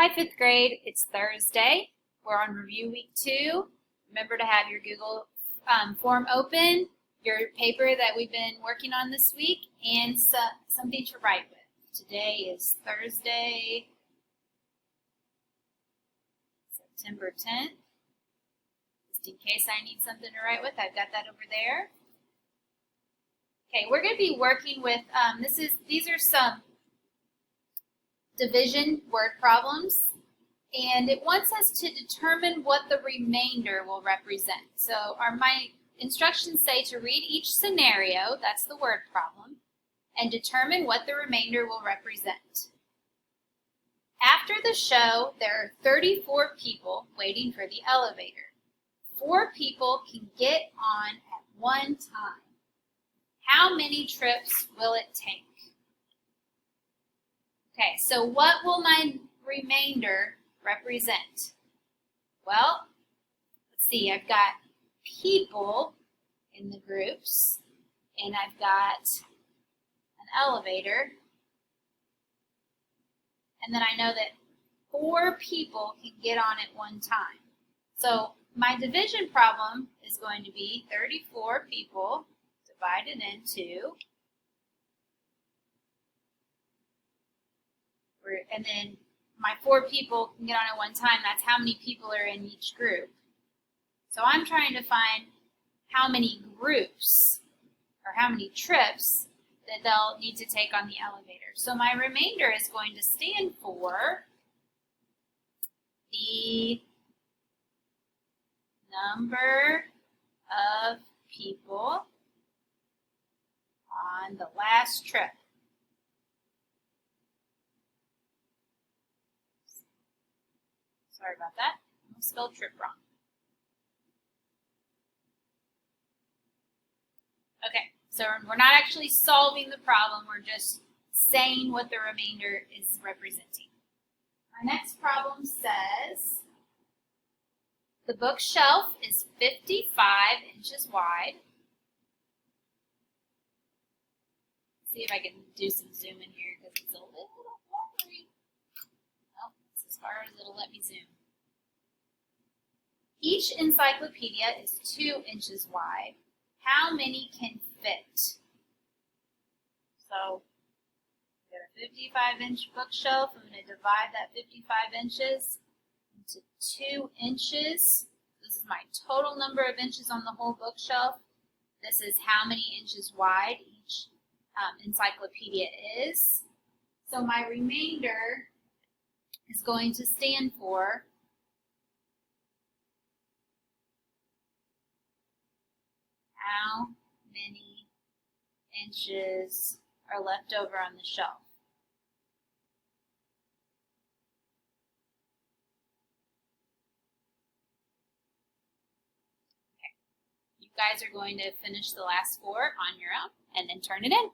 Hi, fifth grade. It's Thursday. We're on review week 2. Remember to have your Google form open, your paper that we've been working on this week, and something to write with. Today is Thursday, September 10th. Just in case I need something to write with, I've got that over there. Okay, we're going to be working with, these are some division word problems, and it wants us to determine what the remainder will represent. So my instructions say to read each scenario, that's the word problem, and determine what the remainder will represent. After the show, there are 34 people waiting for the elevator. 4 people can get on at one time. How many trips will it take? Okay, so what will my remainder represent? Well, let's see, I've got people in the groups, and I've got an elevator, and then I know that 4 people can get on at one time. So my division problem is going to be 34 people divided into, and then my 4 people can get on at one time. That's how many people are in each group. So I'm trying to find how many groups or how many trips that they'll need to take on the elevator. So my remainder is going to stand for the number of people on the last trip. Sorry about that. I spelled trip wrong. Okay, so we're not actually solving the problem. We're just saying what the remainder is representing. Our next problem says the bookshelf is 55 inches wide. See if I can do some zooming here because it's a little blurry. Oh, it's as far as it'll let me zoom. Each encyclopedia is 2 inches wide. How many can fit? So, we've got a 55-inch bookshelf. I'm going to divide that 55 inches into 2 inches. This is my total number of inches on the whole bookshelf. This is how many inches wide each encyclopedia is. So my remainder is going to stand for how many inches are left over on the shelf. Okay. You guys are going to finish the last 4 on your own and then turn it in.